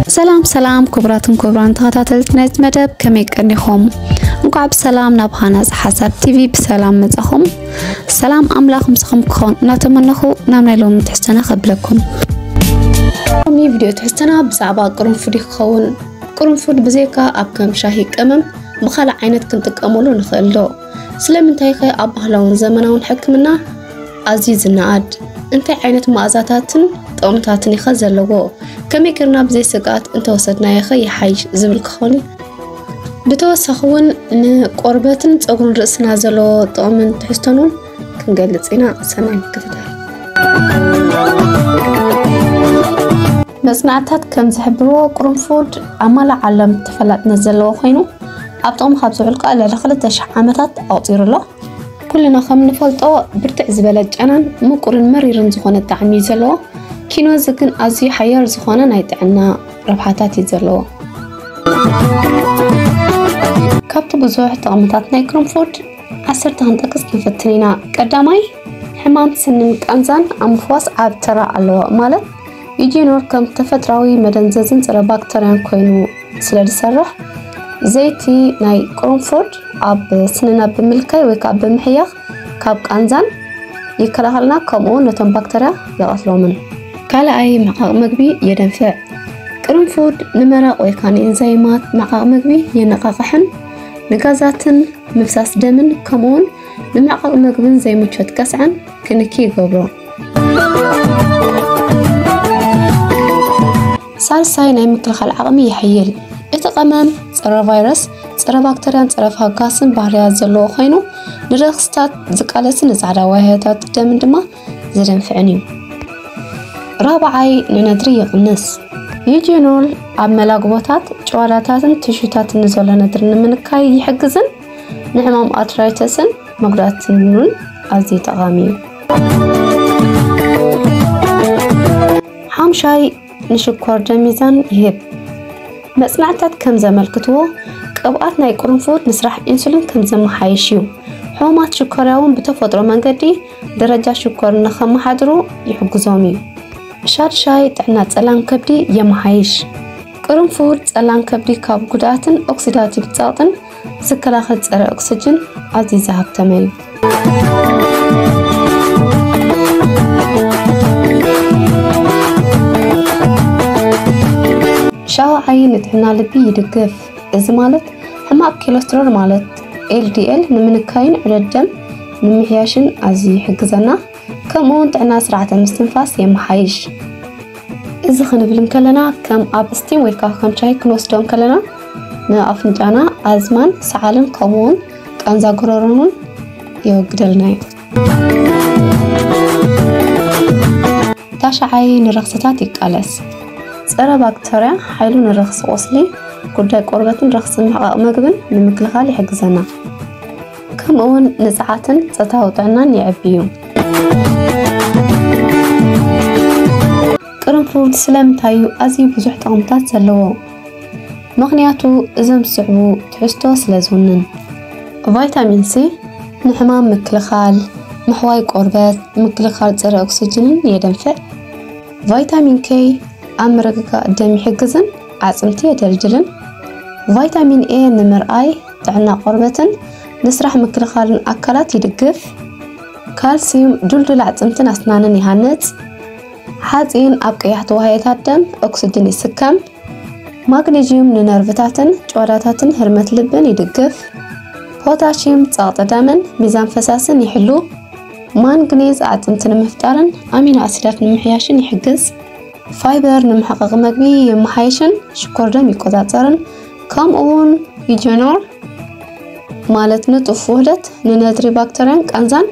سلام كبران تخاتلت نايت مدب كميك أنيخم نقعب سلام نبخانا حسب تيفي بسلام مزخم سلام أملاخ مسخم كون نتمنخو نعملهم تحسنا قبلكم مي فيديو تحسنا بزعبا قرنفود يخون قرنفود بزيكا أب كم شاهي كمم بخلع عينت كنتك أمولو نخيلو سلام انتايخي أبهلون زمنون حكمنا عزيز النعاد انت عينت مؤازاتاتن طقمتاتن يخزلوو كمي كرنا بزي سقات انت وصدنا يخي حيش زبل كخوني بتوسخون نقربتن تصغرون رأسنا زلو طقمن تحستنون كنقلصينا سمعين كتتال مسمعتات كم زحبرو قرنفود عمال علم تفلات نزلو خينو أبطقم خابزو علقاء لخلت شحامتات أوطير الله كلنا خم نفلطو برتع زبالة جانان مقرن مريرن زخونة تعمي زلو كينو زكن أزي حيار زخونة نايتعنا ربحاتات يزلو كابت بزوح طقمتات نايكرنفود عسرت هنتقص نفتنينا قداماي حمام سنن كانزان أمفواس عاب ترى علو مالت يجي نور كم تفتراوي مدنززن ترى باكتريان كوينو سلال سرح زيتي ناي قرنفود أب سننا بملكي ويكاب بمحيخ كاب كانزان يكلهلنا كمون نتم باكتريا يغسلو منه كالا أي معاق مقبي يدنفع قرنفود نمرق ويكان إنزيمات معاق مقبي ينقاقحن نقازاتن مفساس دمن كمون نمعاق مقبن زي مجفت كسعن كنكي قبرو سالساي ناي مكلخال عقمي يحيل اتقمام صرا فيروس صرا باكتيريان صرا فاغاسن بحريات زلو خينو نرخصتات زقالسن زعدا واهيتات دم دما زدنفعنيو رابعاي نندري يقنس يجينول اب ملاقبوتات جوالاتاتن تشوتات نزول ندر نمنكاي يحجزن نحمام اترايتسن مقداتن ازي تقاميو حامشاي نشكر دميزان يهب مسمعتات كم زملكتو قبقات ناي قرنفود نسرح انسولين كم زمحايشيو حومات شكراون بتفضرو منقدي درجة شكر نخم حدرو يحقزوميو شاد شاي تعنا تسلان كبدي يمحايش قرنفود تسلان كبدي كاب قداتن اوكسيداتي بتساطن سكلاخت سرى اكسجين عزيزة هبتميو شاو عين نتحنا لبي يدقف إذا مالت حماق كوليسترول مالت LDL نمنكاين على الدم نمحياشن عزي حقزنا كمون تعنا سرعة مستنفاس يمحايش إذا خنبلن كلنا كم أبستيم ويكا كم شاي كنوستون كلنا نافنجانا أزمان سعالن كمون كانزا قرارون يوقدلنا تاشعي نرخصتات يقالس صرا باكتيريا حيلو نرخص وصلي قداي قربتن رخص محقق مقبن نمكلخال يحقزنا كم اون نزعاتن صتاو طعنان يعبيو قرنفود سلام تايو ازي بزح طقمتات زلوو مغنياتو ازم صعبو تحستو سلازونن فيتامين سي نحمام مكلخال محواي قربت مكلخال صرا اكسجين يدنفع فيتامين كي أمرقا الدم يحجزن عصمتي يدلجلن فيتامين A نمر I تعنا قربة نسرح مكلخال أكلات يدقف كالسيوم دلدل عصمتنا أسنانن يهانت حاتين أبقيحت وهيتات دم أكسجين يسكم مغنيزيوم ننرفتاتن جواراتاتن هرمت لبن يدقف بوتاشيوم تصاط دمن ميزان فساسن يحلو مانغنيز عصمتنا مفتارن أمينو أسيدات نمحياشن يحجز فايبر نمحقق مقبي يمحايشن شكر دم يقضاطرن كم اون يجنور مالت نطف وحدت نندري باكتيريان كانزان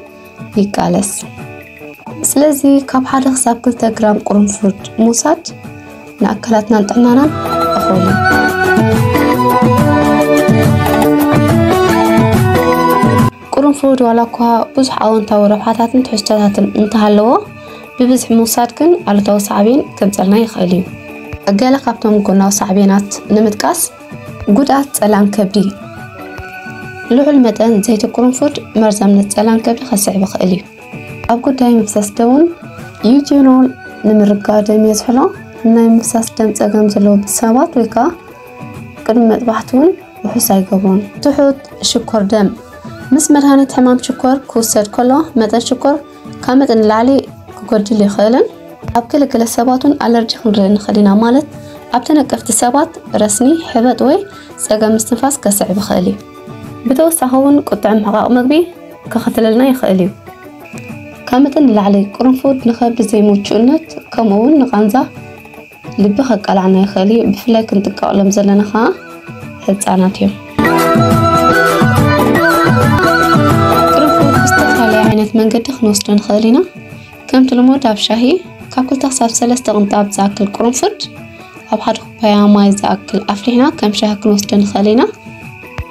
يقالس سلازي كاب حدا خساب 2 جرام قرنفود موساد نأكلاتنا نطعنانا أخولي قرنفود ولا كوا بزح أونتا ربحاتاتن تحشتاتن انتهالو ببزح موساد كن على تو صعبين كمثلنا يخيليو أجالا قابتهم قلنا صعبينات نمتكاس قدات سلام كبدي لعل مدن زيت القرنفود مرزم نتسلام كبدي خسع بخيليو أب قداي مفسس دون يجينول نمرقا دم يزحلو ናይ ምፍሳስ ደም ፀገም ዘለዎ ሰባት ወይ ከዓ ቅድሚ መጥባሕቱን ውሑስ ኣይገብሮን ትሑት ሽኮር ደም ምስ መድሃኒት ሕማም ሽኮር ክውሰድ ከሎ መጠን ሽኮር ካብ መጠን ንላዕሊ ክጎድል ይኽእልን ኣብ ገለገለ ሰባቱን ኣለርጂ ክንርኢ ንኽእል ኢና ማለት ኣብ ተነቀፍቲ ሰባት ረስኒ ሕበጥ ወይ ፀገም ምስትንፋስ ከስዕብ ይኽእል እዩ ብተወሳኺ እውን ቁጥዕ ምሕቃቕ ምግቢ ክኸትለልና ይኽእል እዩ ካብ መጠን ንላዕሊ ቅርንፉድ ንከብዲ ዘይምቹእነት ከምኡ እውን ንቃንዛ ልቢ ከቃልዓና ይኽእል እዩ ብፍላይ ክንጥንቀቐሎም ዘለና ከዓ ህፃናት እዮም ቅርንፉድ ብዝተፈላለየ ዓይነት መንገዲ ክንወስዶ ንኽእል ኢና ከምቲ ልሙድ ኣብ ሻሂ ካብ 2 ክሳብ 3 ቅንጣብ ዝኣክል ቅርንፉድ ኣብ ሓደ ኩባያ ማይ ዝኣክል ኣፍሊሕና ከም ሻሂ ክንወስዶ ንኽእል ኢና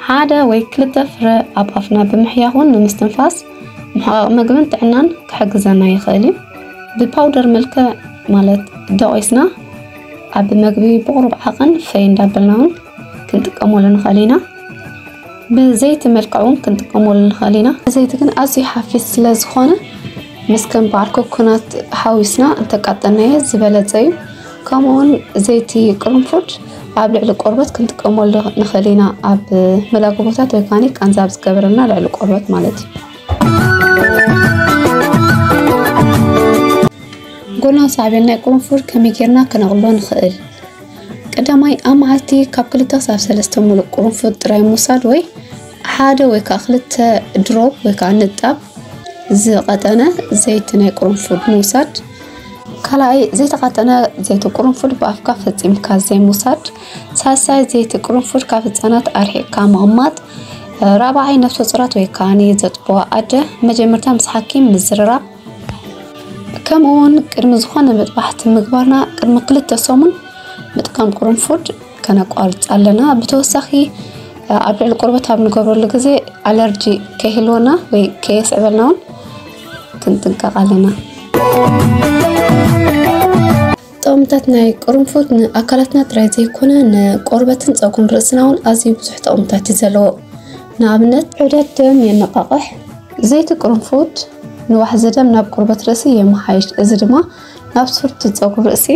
ሓደ ወይ 2 ፍረ ኣብ ኣፍና ብምሕያኹን ንምስትንፋስ ምሕቃቕ ምግብን ጥዕናን ክሕግዘና ይኽእል እዩ ብፓውደር መልክዕ ማለት ደቂስና ኣብ ምግቢ ብቑሩብ ዓቐን ፈይ እንዳበልና እውን ክንጥቀመሉ ንኽእል ኢና ብዘይቲ መልክዕ እውን ክንጥቀመሉ ንኽእል ኢና ዘይቲ ግን ኣዝዩ ሓፊስ ስለ ዝኾነ ምስ ከም በዓል ኮኮናት ሓዊስና እንተቃጠልናዮ ዝበለፀ እዩ ከምኡውን ዘይቲ ቅርንፉድ ኣብ ልዕሊ ቆርበት ክንጥቀመሉ ንኽእል ኢና ኣብ መላጎ ቦታት ወይ ከዓ ቃንዛ ኣብ ዝገበረልና ልዕሊ ቆርበት ማለት እዩ ጎና ሳዕቤል ናይ ቅርንፉድ ከመይ ጌርና ክነቕሎ ንኽእል ቀዳማይ ኣብ መዓልቲ ካብ 2 ክሳብ 3 ሙሉእ ቅርንፉድ ጥራይ ምውሳድ ወይ ሓደ ወይ ከዓ 2 ድሮብ ወይ ከዓ ንጣብ ዝቐጠነ ዘይቲ ናይ ቅርንፉድ ምውሳድ ካልኣይ ዘይተቃጠነ ዘይቲ ቅርንፉድ ብኣፍካ ፈፂምካ ዘይምውሳድ ሳልሳይ ዘይቲ ቅርንፉድ ካብ ህፃናት ኣርሒቕካ ምቕማጥ ራብዓይ ነፍሰ ፁራት ወይ ከዓ ዘጥቦ ኣደ መጀመርታ ምስ ሓኪም ምዝርራብ ከምኡውን ቅድሚ ዝኾነ መጥባሕቲ ምግባርና ቅድሚ 2 ሰሙን ምጥቃም ቅርንፉድ ከነቋርፅ ኣለና ብተወሳኺ ኣብ ልዕሊ ቆርበት ኣብ ንገብረሉ ግዜ ኣለርጂ ከይህልወና ወይ ከየስዕበልና እውን ክንጥንቀቕ ኣለና ጥቕምታት ናይ ቅርንፉድ ንኣካላትና ጥራይ ዘይኮነ ንቆርበትን ፀጉርን ርእስና እውን ኣዝዩ ብዙሕ ጥቕምታት እዩ ዘለዎ ንኣብነት ዑደት ደም የነቃቕሕ ዘይቲ ቅርንፉድ ንዋሕዚ ደም ናብ ቆርበት ርእሲ የመሓይሽ እዚ ድማ ናብ ስፍርቲ ፀጉሪ ርእሲ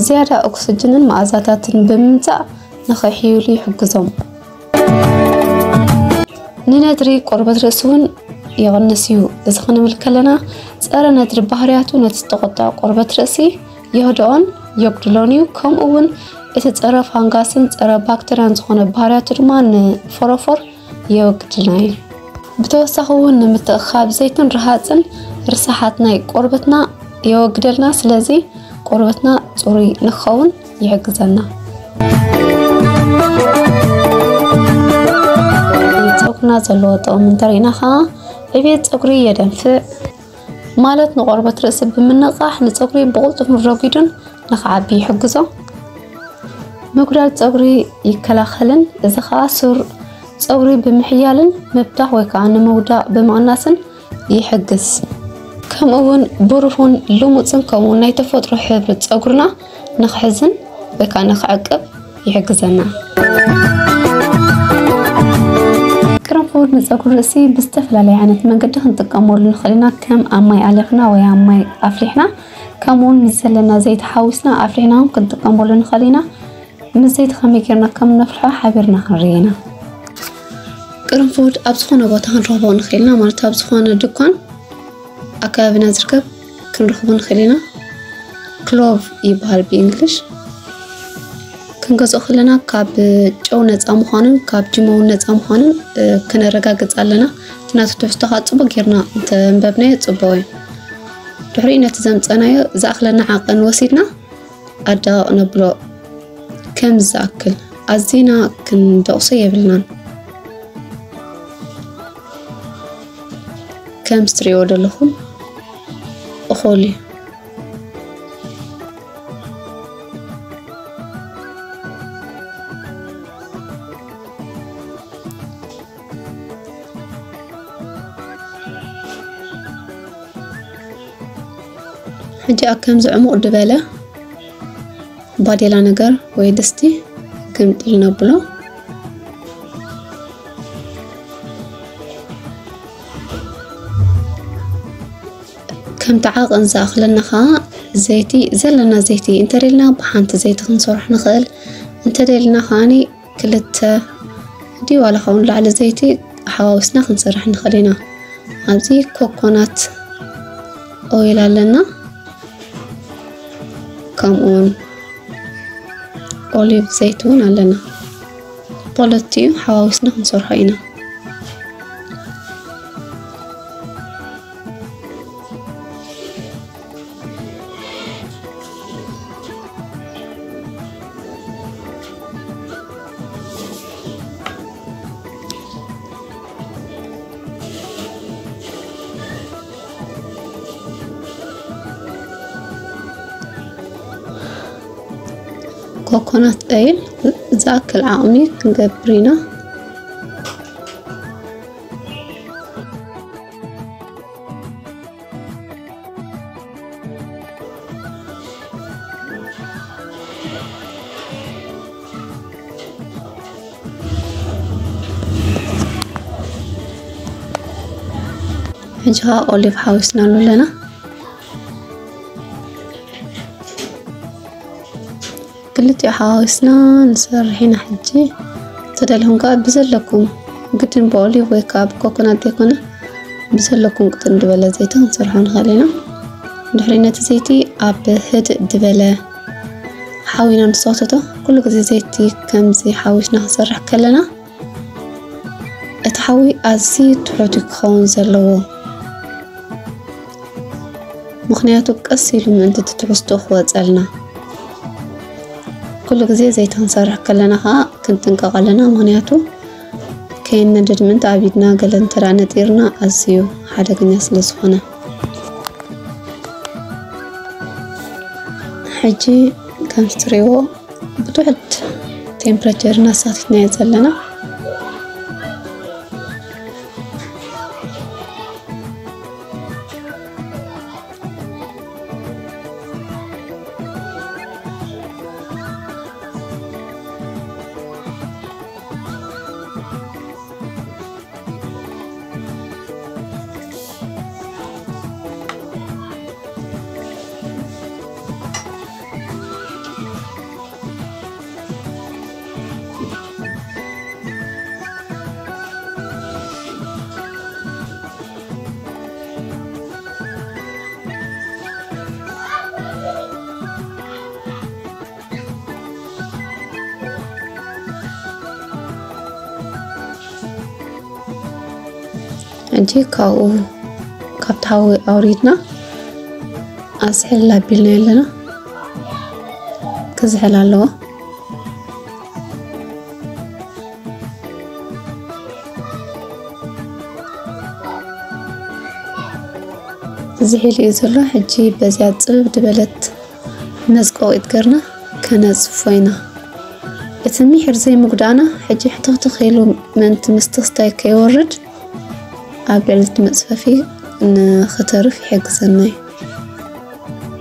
ዝያዳ ኦክሲጅንን መኣዛታትን ብምምፃእ ንኸይሕይሉ ይሕግዞም ንነድሪ ቆርበት ርእሲ እውን ይቕንስ እዩ እዚ ክንብል ከለና ፀረ ነድሪ ባህርያቱ ነቲ ዝተቆጠዐ ቆርበት ርእሲ ይህድኦን የጉድሎን እዩ ከምኡውን እቲ ፀረ ፋንጋስን ፀረ ባክተርያን ዝኾነ ባህርያቱ ድማ ንፎሮፎር የወግድና እዩ ብተወሳኺ እውን ንምትእኻብ ዘይትን ረሃፅን ርስሓት ናይ ቆርበትና የወግደልና ስለዚ ቆርበትና ፅሩይ ንክኸውን ይሕግዘና ፀጉርና ዘለዎ ጥቕሚ እንተሪእና ከዓ ዕብየት ፀጉሪ የደንፍዕ ማለት ንቆርበት ርእሲ ብምንቃሕ ንፀጉሪ ብቕልጡፍ ረጊዱን ንክዓቢ ይሕግዞ ምጉዳድ ፀጉሪ ይከላኸልን እዚ ከዓ ሱር ፀጉሪ ብምሕያልን ምብታሕ ወይ ከዓ ንምውዳቕ ብምቕናስን ይሕግዝ ከምኡውን ብሩህን ልሙፅን ከምኡውን ናይ ተፈጥሮ ሕብሪ ፀጉርና ንክሕዝን ወይ ከዓ ንክዕቅብ ይሕግዘና ቅርንፉድ ንፀጉሪ ርእሲ ብዝተፈላለየ ዓይነት መንገዲ ክንጥቀመሉ ንኽእል ኢና ከም ኣብ ማይ ኣሊኽና ወይ ኣብ ማይ ኣፍሊሕና ከምኡውን ምስ ዘለና ዘይቲ ሓዊስና ኣፍሊሕና እውን ክንጥቀመሉ ንኽእል ኢና ምስ ዘይቲ ከመይ ጌርና ከም ነፍልሖ ሓቢርና ክንርኢ ኢና ቅርንፉድ ኣብ ዝኾነ ቦታ ክንረኽቦ ንኽእል ኢና ማለት ኣብ ዝኾነ ድኳን ኣከባቢና ዝርከብ ክንረኽቦ ንኽእል ኢና ክሎቭ ይበሃል ብእንግሊሽ ክንገዝኦ ከለና ካብ ጨው ነፃ ምዃኑን ካብ ጅሞውን ነፃ ምዃኑን ክነረጋግፅ ኣለና እቲ ናቱ ትሕዝቶ ከዓ ፅቡቅ ጌርና እንተንበብናዮ ፅቡቅ እዩ ድሕሪኡ ነቲ ዘምፀናዮ ዝኣኽለና ዓቐን ወሲድና ኣደቃቕ ነብሎ ከም ዝኣክል ኣዝና ክንደቕሶ የብልናን ከም ትሪእዎ ዘለኹም እኹል እዩ ሕጂ ኣከም ዝዕሙቕ ድበለ ባዴላ ነገር ወይ ድስቲ ክምጥል ነብሎ ከም ተዓቕን ዝኣኽለና ከዓ زيتي زلنا زيتي انت دلنا بحانت زيت خنصرح نخل انت دلنا خاني كلت دي ولا خون على زيتي حواوسنا خنصرح نخلينا هذه كوكونات اويل لنا كمون اوليف زيتون لنا طلتي حواوسنا خنصرحينا كوكونات اويل ذاك العامي نقبرينا هجها أوليف حاوسنا لنا قلتي حاوسنا نسرحين حجي تدلهم قاب بزلكم قدن بأوليف ويكاب كوكونات ديكونا بزلكم قدن دبلا زيتا نسرحون خلينا دحرينة زيتي عب هد دبلا حاوينا نصوتته كل قد زيتي كمزي حاوشنا نسرح كلنا اتحاوي أزي تحوتي كخون زلوه مخنياتو قسيلو من انت تتعستو خواتسالنا كل غزي زيت هنصرح كلنا كنت نقالنا مخنياتو كاين ندد من تعبيدنا قلن ترى نطيرنا ازيو حدا كنيا سلسخنا حجي كنستريو بتوعد تمبراتورنا ساتنا يزلنا أجي كاو كابتاوي أوريدنا أسهل لابيلنا لنا كزحل على زحيل إزولا حجي بزياد صبب دبلت نزقو إتقرنا كنزفوينا اتمي حرزي مقدانا حجي حتى تخيلو من تمستغستاي كيورد عبلت مصففي نخترف يحجزناي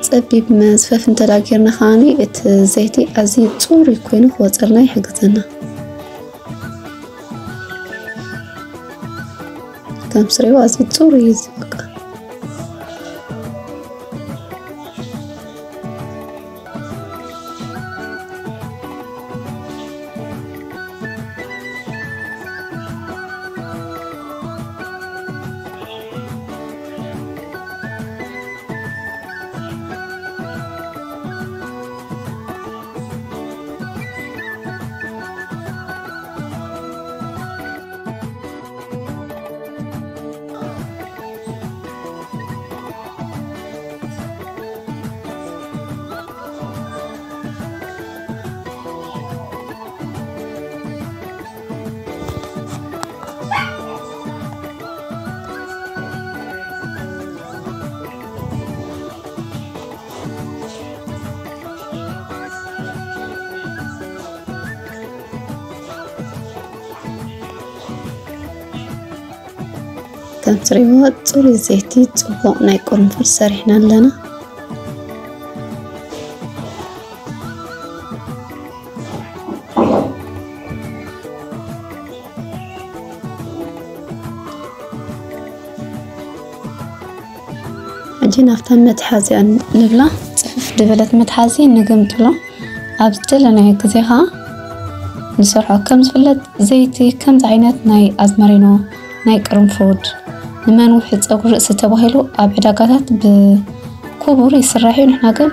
صبيب مصفف انت لاقيرنا خاني ات زيتي ازي صور يكون وصلنا يحجزنا كم سريو ازي صور يزبق كم تريوات صوري زيتي تصبق نايقرن فرسارحنا لنا حجي نفتح متحازي نبلا صفف دبلت متحازي نقمت له أبدل أنا كذا نسرعه كم زفلت زيتي كم زعينات ناي أزمرينو ناي قرنفود لما نوحد أقول رأس تباهلو أبعداقات بكوبور يسرحين إحنا قم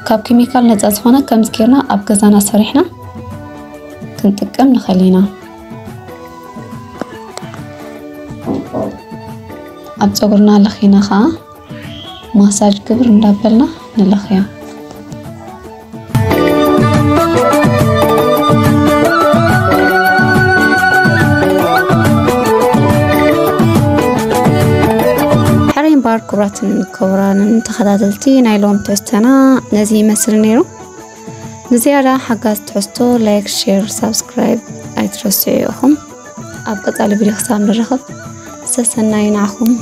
كاب كيميكال نتأزفنا كم زكيرنا أبقزانا صريحنا كنت كم نخلينا أبصقرنا لخينا خا ماساج كبر ندبلنا نلخيا حرين باركورات كوران تخدادلتي نايلوم تستنا نزي مسر نيرو نزيارة حقاس تحستو لايك شير سبسكرايب ايترسيوهم أبقى على فيديو خسام نرخب سسناين عخم